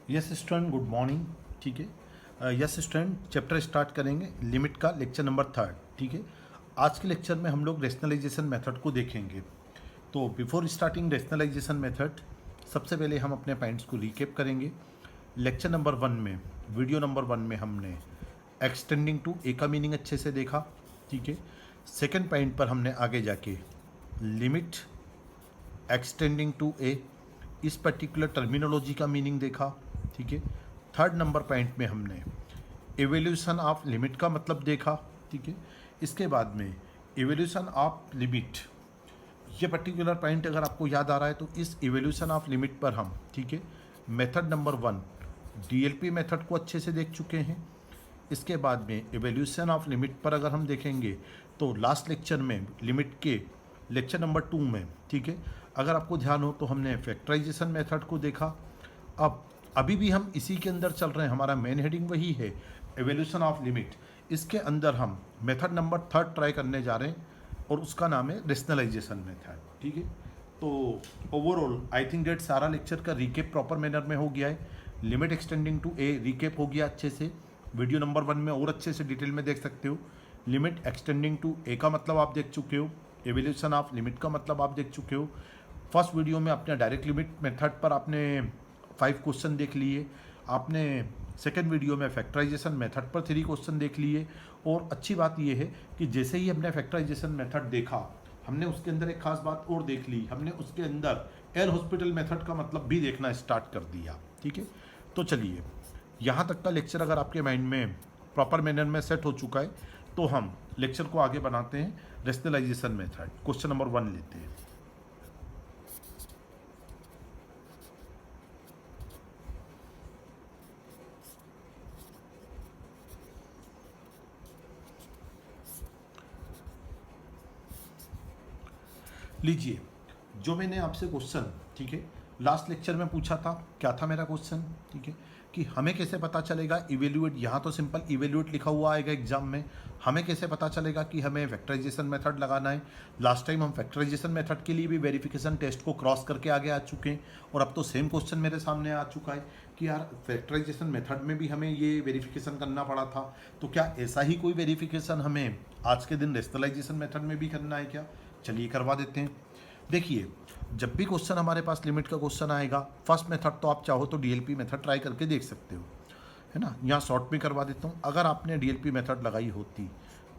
Yes student, good morning. ठीक है। Yes student, chapter start करेंगे लिमिट का, लेक्चर नंबर 3। ठीक है। आज के लेक्चर में हम लोग रेशनलाइजेशन मेथड को देखेंगे। तो बिफोर स्टार्टिंग रेशनलाइजेशन मेथड, सबसे पहले हम अपने पॉइंट्स को रिकेप करेंगे। लेक्चर नंबर 1 में, वीडियो नंबर 1 में हमने एक्सटेंडिंग टू ए का मीनिंग अच्छे से देखा। ठीक है। सेकेंड पॉइंट पर हमने आगे जाके लिमिट एक्सटेंडिंग टू ए, इस पर्टिकुलर टर्मिनोलॉजी का मीनिंग देखा। ठीक है। थर्ड नंबर पॉइंट में हमने एवोल्यूशन ऑफ लिमिट का मतलब देखा। ठीक है। इसके बाद में एवोल्यूशन ऑफ लिमिट, ये पर्टिकुलर पॉइंट अगर आपको याद आ रहा है तो इस एवोल्यूशन ऑफ लिमिट पर हम, ठीक है, मेथड नंबर 1 डीएलपी मेथड को अच्छे से देख चुके हैं। इसके बाद में एवोल्यूशन ऑफ लिमिट पर अगर हम देखेंगे तो लास्ट लेक्चर में लिमिट के लेक्चर नंबर 2 में, ठीक है, अगर आपको ध्यान हो तो हमने फैक्टराइजेशन मेथड को देखा। अब अभी भी हम इसी के अंदर चल रहे हैं, हमारा मेन हेडिंग वही है, एवोल्यूशन ऑफ लिमिट। इसके अंदर हम मेथड नंबर 3 ट्राई करने जा रहे हैं और उसका नाम है रेशनलाइजेशन मेथड। ठीक है। तो ओवरऑल आई थिंक डेट सारा लेक्चर का रिकेप प्रॉपर मैनर में हो गया है। Limit extending to a recap हो गया अच्छे से। वीडियो नंबर 1 में और अच्छे से डिटेल में देख सकते हो। लिमिट एक्सटेंडिंग टू ए का मतलब आप देख चुके हो, एवोल्यूशन ऑफ लिमिट का मतलब आप देख चुके हो। फर्स्ट वीडियो में अपने डायरेक्ट लिमिट मेथड पर आपने 5 क्वेश्चन देख लिए। आपने सेकेंड वीडियो में फैक्टराइजेशन मेथड पर 3 क्वेश्चन देख लिए। और अच्छी बात यह है कि जैसे ही हमने फैक्टराइजेशन मेथड देखा, हमने उसके अंदर एक खास बात और देख ली, हमने उसके अंदर एयर हॉस्पिटल मेथड का मतलब भी देखना स्टार्ट कर दिया। ठीक है। तो चलिए, यहाँ तक का लेक्चर अगर आपके माइंड में प्रॉपर मैनर में सेट हो चुका है तो हम लेक्चर को आगे बनाते हैं। रेशनलाइजेशन मेथड क्वेश्चन नंबर 1 लेते हैं। लीजिए, जो मैंने आपसे क्वेश्चन, ठीक है, लास्ट लेक्चर में पूछा था, क्या था मेरा क्वेश्चन, ठीक है, कि हमें कैसे पता चलेगा इवेल्युएट, यहाँ तो सिंपल इवेल्युएट लिखा हुआ आएगा एग्जाम में, हमें कैसे पता चलेगा कि हमें फैक्टराइजेशन मेथड लगाना है। लास्ट टाइम हम फैक्टराइजेशन मेथड के लिए भी वेरिफिकेशन टेस्ट को क्रॉस करके आगे आ चुके हैं और अब तो सेम क्वेश्चन मेरे सामने आ चुका है कि यार फैक्टराइजेशन मेथड में भी हमें ये वेरिफिकेशन करना पड़ा था, तो क्या ऐसा ही कोई वेरिफिकेशन हमें आज के दिन रेशनलाइजेशन मेथड में भी करना है क्या? चलिए करवा देते हैं। देखिए, जब भी क्वेश्चन हमारे पास लिमिट का क्वेश्चन आएगा, फर्स्ट मेथड तो आप चाहो तो डीएलपी मेथड ट्राई करके देख सकते हो, है ना। यहाँ शॉर्ट में करवा देता हूँ। अगर आपने डीएलपी मेथड लगाई होती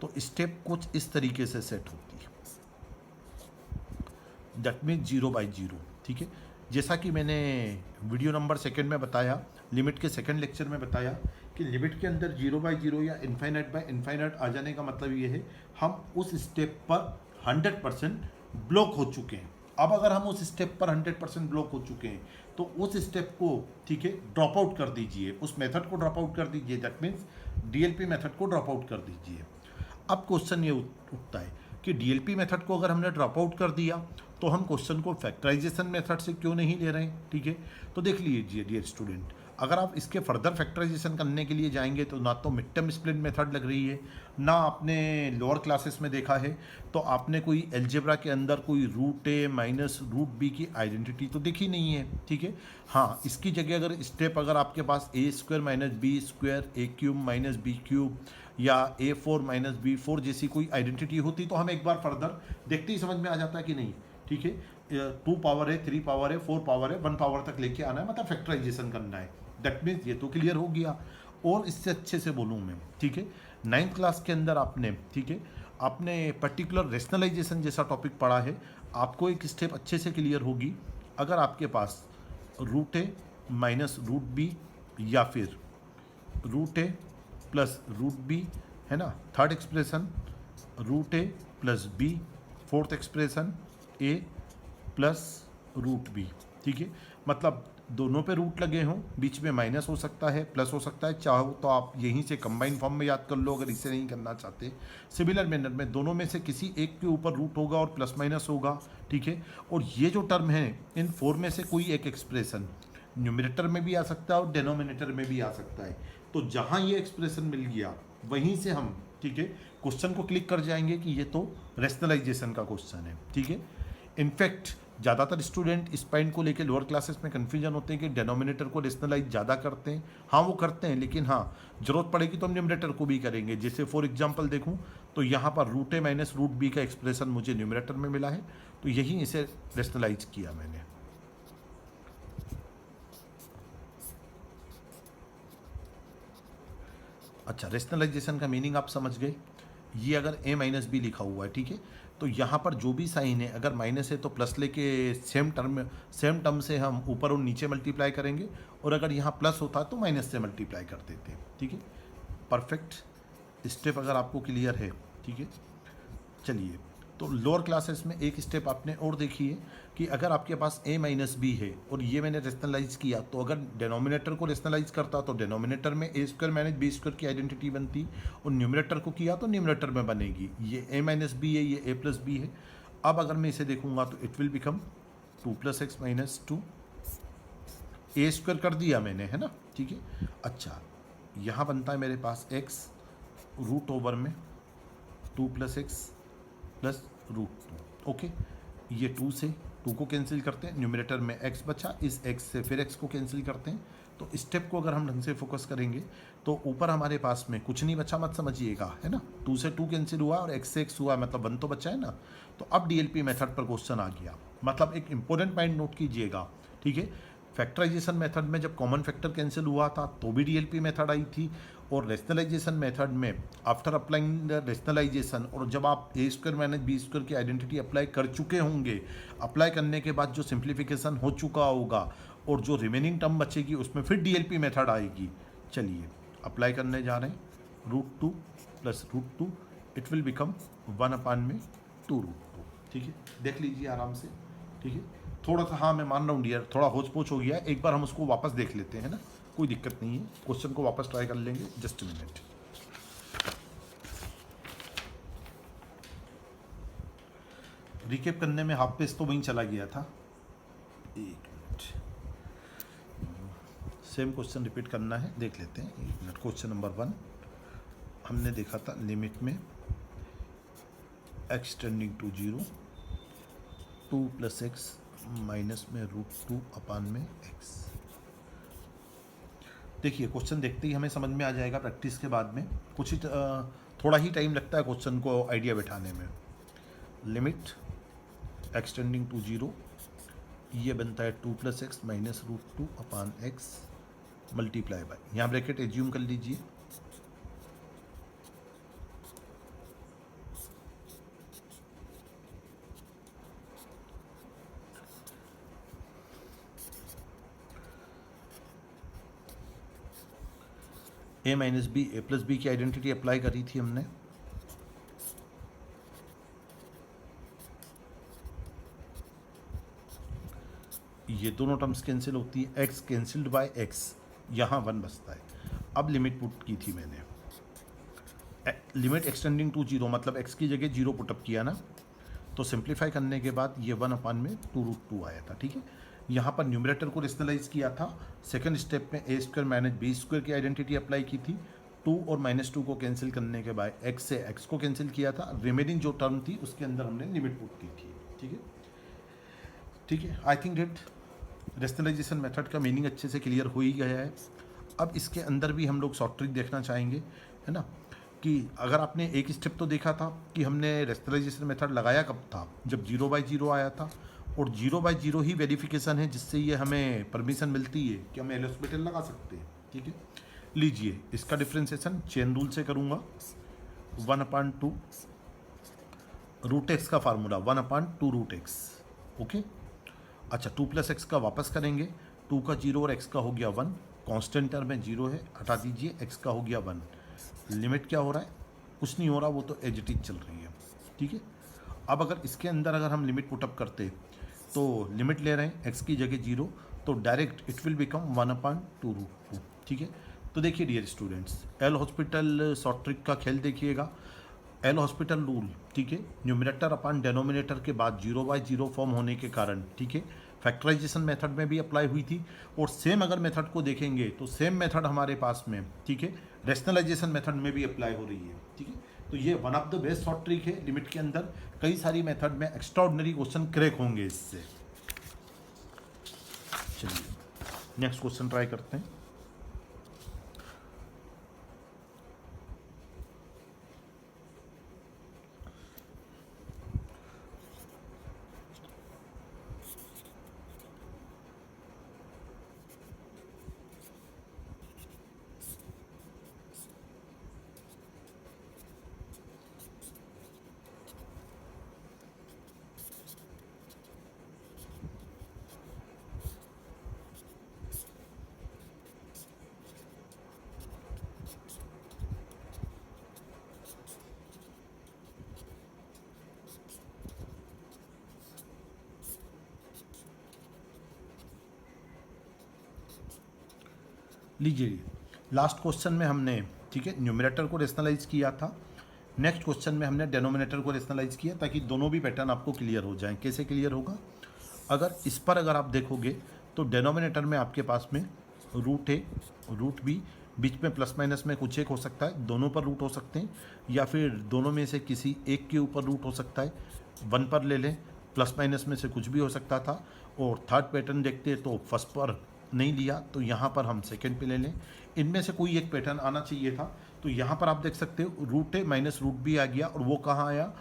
तो स्टेप कुछ इस तरीके से सेट होती, दैट मीन 0 बाई 0। ठीक है। जैसा कि मैंने वीडियो नंबर 2 में बताया, लिमिट के सेकंड लेक्चर में बताया कि लिमिट के अंदर 0 बाई 0 या इन्फाइनाइट बाई इन्फाइनाइट आ जाने का मतलब ये है हम उस स्टेप पर 100% ब्लॉक हो चुके हैं। अब अगर हम उस स्टेप पर 100% ब्लॉक हो चुके हैं तो उस स्टेप को, ठीक है, ड्रॉप आउट कर दीजिए, उस मेथड को ड्रॉप आउट कर दीजिए, दैट मीन्स डीएलपी मेथड को ड्रॉप आउट कर दीजिए। अब क्वेश्चन ये उठता है कि डीएलपी मेथड को अगर हमने ड्रॉप आउट कर दिया तो हम क्वेश्चन को फैक्टराइजेशन मेथड से क्यों नहीं ले रहे हैं? ठीक है। तो देख लीजिए डियर स्टूडेंट, अगर आप इसके फर्दर फैक्टराइजेशन करने के लिए जाएंगे तो ना तो मिड टर्म स्प्लिट मेथड लग रही है, ना आपने लोअर क्लासेस में देखा है तो आपने कोई एल्जेब्रा के अंदर कोई root a minus root B की आइडेंटिटी तो देखी नहीं है। ठीक है। हाँ, इसकी जगह अगर स्टेप अगर आपके पास ए स्क्वायर माइनस बी स्क्वायर, ए क्यूब माइनस बी क्यूब या A4 माइनस B4 जैसी कोई आइडेंटिटी होती तो हम एक बार फर्दर देखते ही समझ में आ जाता है कि नहीं। ठीक है। 2 पावर है, 3 पावर है, 4 पावर है, 1 पावर तक लेके आना है, मतलब फैक्टराइजेशन करना है। दैट मीन्स ये तो क्लियर हो गया। और इससे अच्छे से बोलूँ मैं, ठीक है, 9th क्लास के अंदर आपने, ठीक है, आपने पर्टिकुलर रेशनलाइजेशन जैसा टॉपिक पढ़ा है, आपको एक स्टेप अच्छे से क्लियर होगी। अगर आपके पास root a minus root B या फिर रूट ए प्लस रूट बी, है ना, third expression root A plus B, fourth expression a plus root B. ठीक है। मतलब दोनों पे रूट लगे हों, बीच में माइनस हो सकता है, प्लस हो सकता है, चाहो तो आप यहीं से कंबाइन फॉर्म में याद कर लो अगर इसे नहीं करना चाहते। सिमिलर मैनर में दोनों में से किसी एक के ऊपर रूट होगा और प्लस माइनस होगा। ठीक है। और ये जो टर्म है, इन 4 में से कोई एक एक्सप्रेशन न्यूमरेटर में भी आ सकता है और डेनोमिनेटर में भी आ सकता है। तो जहाँ ये एक्सप्रेशन मिल गया वहीं से हम, ठीक है, क्वेश्चन को क्लिक कर जाएंगे कि ये तो रेशनलाइजेशन का क्वेश्चन है। ठीक है। इनफैक्ट ज़्यादातर स्टूडेंट इस पॉइंट को लेकर लोअर क्लासेस में कन्फ्यूजन होते हैं कि डेनोमिनेटर को रेशनलाइज ज़्यादा करते हैं। हाँ वो करते हैं, लेकिन हाँ जरूरत पड़ेगी तो हम न्यूमरेटर को भी करेंगे। जैसे फॉर एग्जांपल देखूँ तो यहाँ पर root a minus root B का एक्सप्रेशन मुझे न्यूमरेटर में मिला है, तो यही इसे रेशनलाइज किया मैंने। अच्छा, रेशनलाइजेशन का मीनिंग आप समझ गए। ये अगर a माइनस बी लिखा हुआ है, ठीक है, तो यहाँ पर जो भी साइन है अगर माइनस है तो प्लस लेके सेम टर्म से हम ऊपर और नीचे मल्टीप्लाई करेंगे, और अगर यहाँ प्लस होता तो माइनस से मल्टीप्लाई कर देते हैं। ठीक है, परफेक्ट स्टेप अगर आपको क्लियर है। ठीक है, चलिए, तो लोअर क्लासेस में एक स्टेप आपने और देखी है कि अगर आपके पास a माइनस बी है और ये मैंने रेशनलाइज किया, तो अगर डिनोमिनेटर को रेशनलाइज करता तो डिनोमिनेटर में a square minus B square की आइडेंटिटी बनती, और न्यूमरेटर को किया तो न्यूमरेटर में बनेगी। ये a माइनस बी है, ये a प्लस बी है। अब अगर मैं इसे देखूंगा तो it will become 2 plus x minus 2, a square कर दिया मैंने, है ना। ठीक है, अच्छा, यहाँ बनता है मेरे पास x रूट ओवर में 2 plus X plus root 2। Okay, ये 2 से 2 को कैंसिल करते हैं, न्यूमरेटर में x बचा, इस x से फिर x को कैंसिल करते हैं। तो स्टेप को अगर हम ढंग से फोकस करेंगे तो ऊपर हमारे पास में कुछ नहीं बचा, मत समझिएगा, है ना। 2 से 2 कैंसिल हुआ और x से x हुआ, मतलब 1 तो बचा है ना। तो अब डीएलपी मेथड पर क्वेश्चन आ गया। मतलब एक इंपॉर्टेंट पॉइंट नोट कीजिएगा, ठीक है। फैक्टराइजेशन मेथड में जब कॉमन फैक्टर कैंसिल हुआ था तो भी डीएलपी मेथड आई थी, और रेशनलाइजेशन मेथड में आफ्टर अप्लाइंग द रेशनलाइजेशन, और जब आप ए स्क्वायर माइनस बी स्क्वायर की आइडेंटिटी अप्लाई कर चुके होंगे, अप्लाई करने के बाद जो सिंप्लीफिकेशन हो चुका होगा और जो रिमेनिंग टर्म बचेगी उसमें फिर डीएलपी मेथड आएगी। चलिए अप्लाई करने जा रहे हैं। Root 2 plus root 2, it will become 1/2 root 2। ठीक है, देख लीजिए आराम से। ठीक है, थोड़ा सा, हाँ मैं मान रहा हूँ डियर, थोड़ा होच पोच हो गया है, एक बार हम उसको वापस देख लेते हैं ना, कोई दिक्कत नहीं है, क्वेश्चन को वापस ट्राई कर लेंगे। जस्ट मिनट, रिकेप करने में हाफ पेज तो वहीं चला गया था। एक मिनट, सेम क्वेश्चन रिपीट करना है, देख लेते हैं। एक मिनट, क्वेश्चन नंबर 1 हमने देखा था लिमिट में x tending to 0, 2 plus x minus में रूट 2 अपान में x। देखिए क्वेश्चन देखते ही हमें समझ में आ जाएगा, प्रैक्टिस के बाद में कुछ ही थोड़ा ही टाइम लगता है क्वेश्चन को आइडिया बैठाने में। लिमिट एक्सटेंडिंग टू 0, ये बनता है 2 plus x minus root 2 upon x multiply by, यहाँ ब्रैकेट एज्यूम कर लीजिए। a minus b, a plus b की आइडेंटिटी अप्लाई करी थी हमने। ये दोनों टर्म्स कैंसिल होती है, x कैंसिल्ड बाय x, यहाँ 1 बचता है। अब लिमिट पुट की थी मैंने, लिमिट एक्सटेंडिंग टू 0, मतलब x की जगह 0 पुटअप किया ना, तो सिंप्लीफाई करने के बाद ये 1/2 रूट 2 आया था। ठीक है, यहाँ पर न्यूमरेटर को रेशनलाइज किया था। सेकंड स्टेप में a square minus B square की आइडेंटिटी अप्लाई की थी। 2 और -2 को कैंसिल करने के बाद x से x को कैंसिल किया था। रिमेनिंग जो टर्म थी उसके अंदर हमने लिमिट पुट की थी। ठीक है, ठीक है, I think that rationalisation method का मीनिंग अच्छे से क्लियर हो ही गया है। अब इसके अंदर भी हम लोग शॉर्ट ट्रिक देखना चाहेंगे, है ना, कि अगर आपने एक स्टेप तो देखा था कि हमने रेशनलाइजेशन मेथड लगाया कब था, जब 0/0 आया था, और 0/0 ही वेरिफिकेशन है जिससे ये हमें परमिशन मिलती है कि हम एल हॉस्पिटल लगा सकते हैं। ठीक है, लीजिए इसका डिफ्रेंसिएशन चेन रूल से करूँगा। 1/2 रूट एक्स का फार्मूला 1/2 रूट एक्स। ओके, अच्छा 2 प्लस एक्स का वापस करेंगे, 2 का 0 और x का हो गया 1, कांस्टेंट टर्म में 0 है, हटा दीजिए, x का हो गया 1। लिमिट क्या हो रहा है, कुछ नहीं हो रहा, वो तो एज इट इज चल रही है। ठीक है, अब अगर इसके अंदर अगर हम लिमिट पुटअप करते तो लिमिट ले रहे हैं x की जगह 0, तो direct it will become 1/2 root 2। ठीक है, तो देखिए dear students, L Hospital short trick का खेल देखिएगा। एल हॉस्पिटल रूल, ठीक है, न्यूमरेटर अपान डेनोमिनेटर के बाद 0/0 फॉर्म होने के कारण, ठीक है, फैक्टराइजेशन मेथड में भी अप्लाई हुई थी, और सेम अगर मेथड को देखेंगे तो सेम मेथड हमारे पास में, ठीक है, रेशनलाइजेशन मेथड में भी अप्लाई हो रही है। ठीक है, तो ये one of the best short trick है। लिमिट के अंदर कई सारी मेथड में एक्स्ट्राऑर्डिनरी क्वेश्चन क्रैक होंगे इससे। नेक्स्ट क्वेश्चन ट्राई करते हैं। लीजिए, लास्ट क्वेश्चन में हमने, ठीक है, न्यूमरेटर को रेशनलाइज किया था। नेक्स्ट क्वेश्चन में हमने डेनोमिनेटर को रेशनलाइज किया, ताकि दोनों भी पैटर्न आपको क्लियर हो जाएं। कैसे क्लियर होगा? अगर इस पर अगर आप देखोगे तो डेनोमिनेटर में आपके पास में रूट ए, रूट बी, बीच में प्लस माइनस में कुछ एक हो सकता है, दोनों पर रूट हो सकते हैं, या फिर दोनों में से किसी एक के ऊपर रूट हो सकता है। वन पर ले लें, प्लस माइनस में से कुछ भी हो सकता था। और थर्ड पैटर्न देखते हैं तो फर्स्ट पर नहीं लिया, तो यहाँ पर हम सेकंड पे ले लें। इनमें से कोई एक पैटर्न आना चाहिए था, तो यहाँ पर आप देख सकते हो root a minus root B आ गया, और वो कहाँ आया?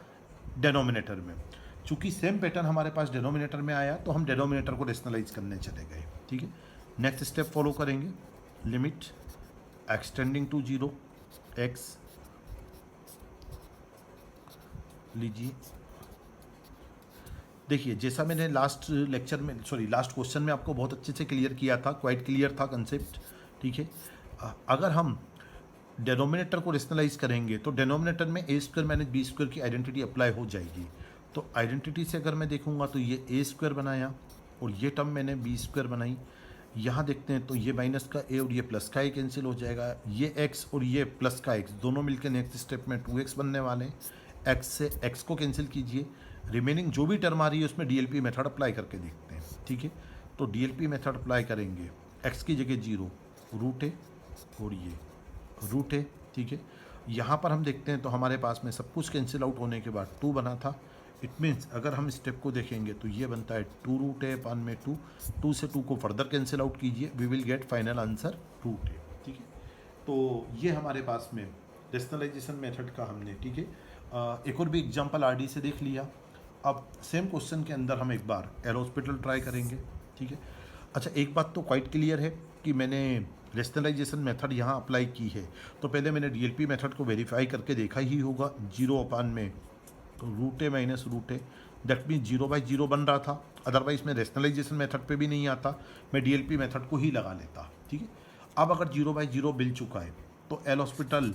डेनोमिनेटर में। चूंकि सेम पैटर्न हमारे पास डेनोमिनेटर में आया, तो हम डेनोमिनेटर को रेशनलाइज करने चले गए। ठीक है, नेक्स्ट स्टेप फॉलो करेंगे। लिमिट एक्सटेंडिंग टू 0 एक्स, लीजिए, देखिए जैसा मैंने लास्ट लेक्चर में, सॉरी लास्ट क्वेश्चन में आपको बहुत अच्छे से क्लियर किया था, क्वाइट क्लियर था कंसेप्ट। ठीक है, अगर हम डेनोमिनेटर को रेशनलाइज करेंगे तो डेनोमिनेटर में ए स्क्वायर माइनस बी स्क्वायर की आइडेंटिटी अप्लाई हो जाएगी। तो आइडेंटिटी से अगर मैं देखूंगा तो ये ए स्क्वायर बनाया और ये टर्म मैंने बी स्क्वायर बनाई। यहाँ देखते हैं तो ये माइनस का ए और ये प्लस का ए कैंसिल हो जाएगा। ये एक्स और ये प्लस का एक्स दोनों मिलकर नेक्स्ट स्टेप में 2x बनने वाले हैं। एक्स से एक्स को कैंसिल कीजिए, रिमेनिंग जो भी टर्म आ रही है उसमें डीएलपी मेथड अप्लाई करके देखते हैं। ठीक है, तो डीएलपी मेथड अप्लाई करेंगे। एक्स की जगह 0, रूट ए और ये रूट ए। ठीक है, यहाँ पर हम देखते हैं तो हमारे पास में सब कुछ कैंसिल आउट होने के बाद 2 बना था। इट मीन्स अगर हम स्टेप को देखेंगे तो ये बनता है 2 रूट ए अपान में 2 से 2 को फर्दर कैंसिल आउट कीजिए, we will get final answer root A. ठीक है, तो ये हमारे पास में रेशनलाइजेशन मेथड का हमने, ठीक है, एक और भी एग्जांपल आरडी से देख लिया। अब सेम क्वेश्चन के अंदर हम एक बार एल हॉस्पिटल ट्राई करेंगे। ठीक है, अच्छा एक बात तो क्वाइट क्लियर है कि मैंने रेशनलाइजेशन मेथड यहाँ अप्लाई की है, तो पहले मैंने डीएलपी मेथड को वेरीफाई करके देखा ही होगा। 0 अपान में तो root a minus root a, that mean 0/0 बन रहा था। अदरवाइज मैं रेशनलाइजेशन मेथड पे भी नहीं आता, मैं डीएलपी मेथड को ही लगा लेता। ठीक है, अब अगर 0/0 मिल चुका है तो एल हॉस्पिटल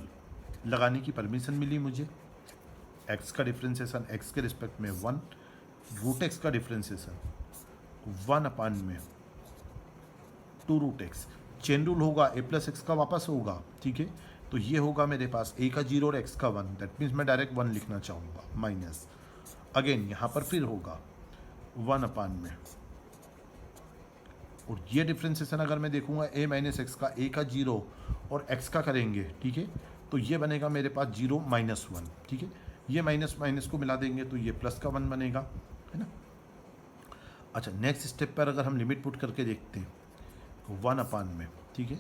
लगाने की परमिशन मिली मुझे। एक्स का डिफ्रेंसिएशन एक्स के रिस्पेक्ट में 1, रूट एक्स का डिफ्रेंसिएशन 1 अपान में 2 रूट एक्स। चेन रूल होगा, ए प्लस एक्स का वापस होगा। ठीक है, तो ये होगा मेरे पास ए का 0 और एक्स का 1, दैट मीन्स मैं डायरेक्ट 1 लिखना चाहूँगा, माइनस अगेन यहाँ पर फिर होगा 1 अपान में, और ये डिफ्रेंसिएशन अगर मैं देखूंगा ए माइनस एक्स का, ए का 0 और एक्स का करेंगे। ठीक है, तो ये बनेगा मेरे पास 0 माइनस 1। ठीक है, ये माइनस माइनस को मिला देंगे तो ये प्लस का 1 बनेगा, है ना। अच्छा नेक्स्ट स्टेप पर अगर हम लिमिट पुट करके देखते हैं 1 अपान में, ठीक है,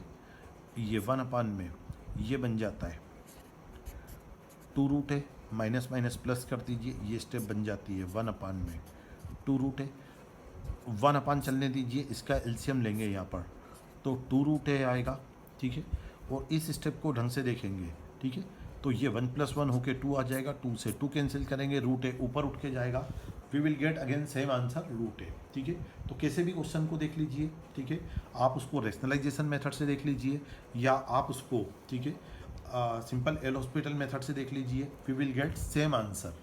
ये 1 अपान में ये बन जाता है 2 रूट है, माइनस माइनस प्लस कर दीजिए, ये स्टेप बन जाती है 1 अपान में 2 रूट है। 1 अपान चलने दीजिए, इसका एलसीएम लेंगे यहाँ पर तो 2 रूट है आएगा। ठीक है, और इस स्टेप को ढंग से देखेंगे। ठीक है, तो ये 1 + 1 होके 2 आ जाएगा, 2 से 2 कैंसिल करेंगे, रूट ए ऊपर उठ के जाएगा, we will get again same answer root A. ठीक है, तो कैसे भी क्वेश्चन को देख लीजिए। ठीक है, आप उसको रेशनलाइजेशन मेथड से देख लीजिए, या आप उसको, ठीक है, सिंपल एल हॉस्पिटल मेथड से देख लीजिए, we will get same answer.